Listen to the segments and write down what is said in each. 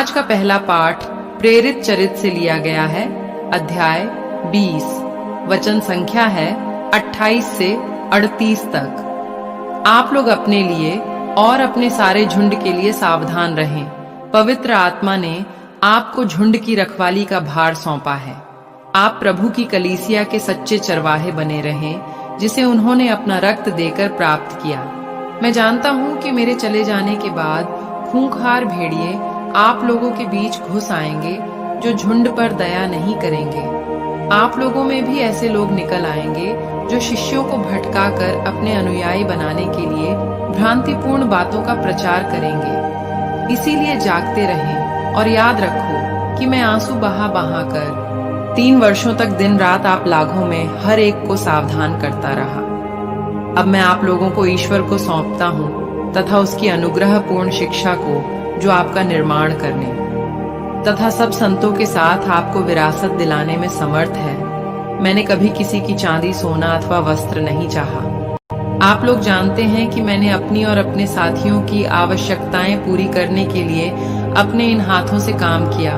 आज का पहला पाठ प्रेरित चरित से लिया गया है। अध्याय 20, वचन संख्या है 28 से 38 तक। आप लोग अपने लिए और अपने सारे झुंड के लिए सावधान रहें। पवित्र आत्मा ने आपको झुंड की रखवाली का भार सौंपा है। आप प्रभु की कलीसिया के सच्चे चरवाहे बने रहें, जिसे उन्होंने अपना रक्त देकर प्राप्त किया। मैं जानता हूं कि मेरे चले जाने के बाद खूंखार भेड़िए आप लोगों के बीच घुस आएंगे, जो झुंड पर दया नहीं करेंगे। आप लोगों में भी ऐसे लोग निकल आएंगे, जो शिष्यों को भटकाकर अपने अनुयायी बनाने के लिए भ्रांतिपूर्ण बातों का प्रचार करेंगे। इसीलिए जागते रहें और याद रखो कि मैं आंसू बहा बहा कर 3 वर्षों तक दिन रात आप लाखों में हर एक को सावधान करता रहा। अब मैं आप लोगों को ईश्वर को सौंपता हूँ तथा उसकी अनुग्रहपूर्ण शिक्षा को, जो आपका निर्माण करने तथा सब संतों के साथ आपको विरासत दिलाने में समर्थ है। मैंने कभी किसी की चांदी, सोना अथवा वस्त्र नहीं चाहा। आप लोग जानते हैं कि मैंने अपनी और अपने साथियों की आवश्यकताएं पूरी करने के लिए अपने इन हाथों से काम किया।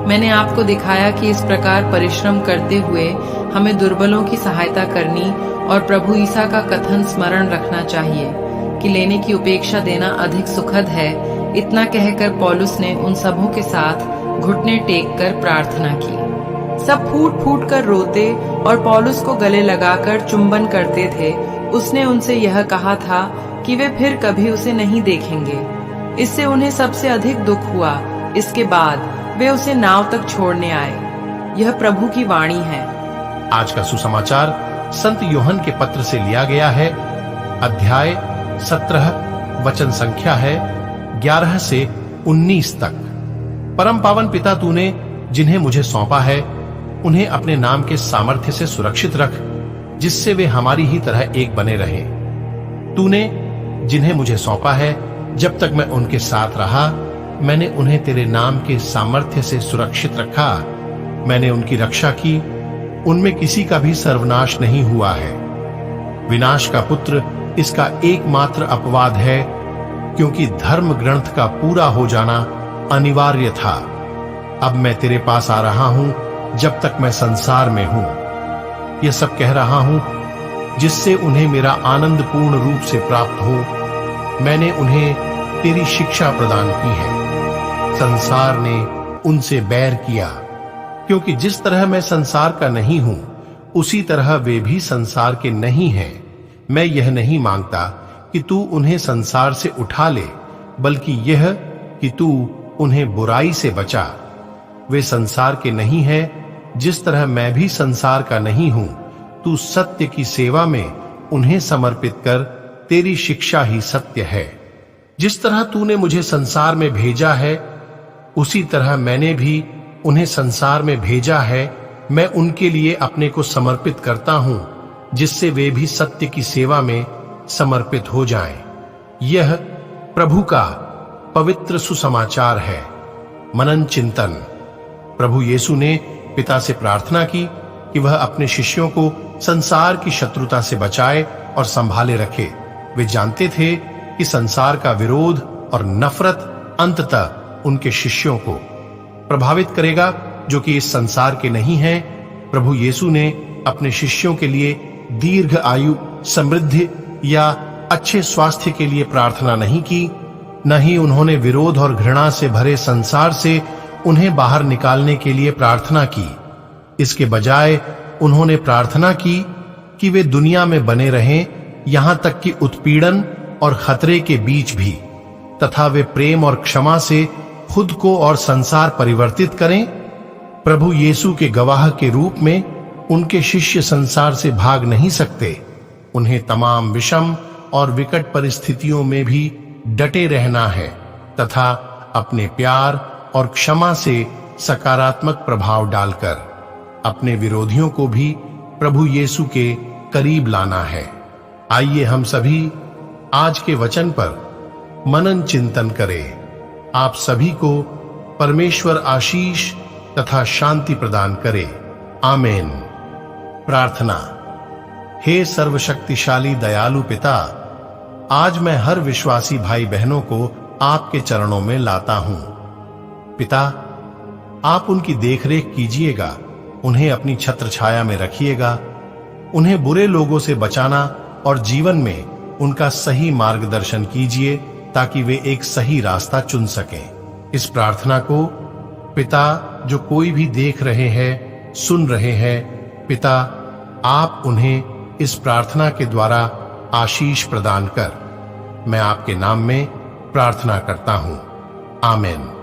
मैंने आपको दिखाया कि इस प्रकार परिश्रम करते हुए हमें दुर्बलों की सहायता करनी और प्रभु ईसा का कथन स्मरण रखना चाहिए कि लेने की उपेक्षा देना अधिक सुखद है। इतना कहकर पौलुस ने उन सबों के साथ घुटने टेक कर प्रार्थना की। सब फूट फूट कर रोते और पौलुस को गले लगाकर चुंबन करते थे। उसने उनसे यह कहा था कि वे फिर कभी उसे नहीं देखेंगे। इससे उन्हें सबसे अधिक दुख हुआ। इसके बाद वे उसे नाव तक छोड़ने आए। यह प्रभु की वाणी है। आज का सुसमाचार संत यूहन्ना के पत्र से लिया गया है। अध्याय 17, वचन संख्या है 11 से 19 तक। परम पावन पिता, तूने जिन्हें मुझे सौंपा है उन्हें अपने नाम के सामर्थ्य से सुरक्षित रख, जिससे वे हमारी ही तरह एक बने रहें। तूने जिन्हें मुझे सौंपा है, जब तक मैं उनके साथ रहा, मैंने उन्हें तेरे नाम के सामर्थ्य से सुरक्षित रखा। मैंने उनकी रक्षा की, उनमें किसी का भी सर्वनाश नहीं हुआ है। विनाश का पुत्र इसका एकमात्र अपवाद है, क्योंकि धर्म ग्रंथ का पूरा हो जाना अनिवार्य था। अब मैं तेरे पास आ रहा हूं, जब तक मैं संसार में हूं। यह सब कह रहा हूं जिससे उन्हें मेरा आनंद पूर्ण रूप से प्राप्त हो। मैंने उन्हें तेरी शिक्षा प्रदान की है। संसार ने उनसे बैर किया, क्योंकि जिस तरह मैं संसार का नहीं हूं, उसी तरह वे भी संसार के नहीं हैं। मैं यह नहीं मांगता कि तू उन्हें संसार से उठा ले, बल्कि यह कि तू उन्हें बुराई से बचा। वे संसार के नहीं हैं, जिस तरह मैं भी संसार का नहीं हूं। तू सत्य की सेवा में उन्हें समर्पित कर, तेरी शिक्षा ही सत्य है। जिस तरह तूने मुझे संसार में भेजा है, उसी तरह मैंने भी उन्हें संसार में भेजा है। मैं उनके लिए अपने को समर्पित करता हूं, जिससे वे भी सत्य की सेवा में समर्पित हो जाएं। यह प्रभु का पवित्र सुसमाचार है। मनन चिंतन। प्रभु यीशु ने पिता से प्रार्थना की कि वह अपने शिष्यों को संसार की शत्रुता से बचाए और संभाले रखे। वे जानते थे कि संसार का विरोध और नफरत अंततः उनके शिष्यों को प्रभावित करेगा, जो कि इस संसार के नहीं हैं। प्रभु यीशु ने अपने शिष्यों के लिए दीर्घ आयु, समृद्धि या अच्छे स्वास्थ्य के लिए प्रार्थना नहीं की। न ही उन्होंने विरोध और घृणा से भरे संसार से उन्हें बाहर निकालने के लिए प्रार्थना की। इसके बजाय उन्होंने प्रार्थना की कि वे दुनिया में बने रहें, यहां तक कि उत्पीड़न और खतरे के बीच भी, तथा वे प्रेम और क्षमा से खुद को और संसार परिवर्तित करें। प्रभु यीशु के गवाह के रूप में उनके शिष्य संसार से भाग नहीं सकते। उन्हें तमाम विषम और विकट परिस्थितियों में भी डटे रहना है, तथा अपने प्यार और क्षमा से सकारात्मक प्रभाव डालकर अपने विरोधियों को भी प्रभु यीशु के करीब लाना है। आइए हम सभी आज के वचन पर मनन चिंतन करें। आप सभी को परमेश्वर आशीष तथा शांति प्रदान करे। आमीन। प्रार्थना। हे सर्वशक्तिशाली दयालु पिता, आज मैं हर विश्वासी भाई बहनों को आपके चरणों में लाता हूं। पिता, आप उनकी देखरेख कीजिएगा, उन्हें अपनी छत्र छाया में रखिएगा, उन्हें बुरे लोगों से बचाना और जीवन में उनका सही मार्गदर्शन कीजिए ताकि वे एक सही रास्ता चुन सकें। इस प्रार्थना को पिता जो कोई भी देख रहे हैं, सुन रहे हैं, पिता आप उन्हें इस प्रार्थना के द्वारा आशीष प्रदान कर, मैं आपके नाम में प्रार्थना करता हूं। आमीन।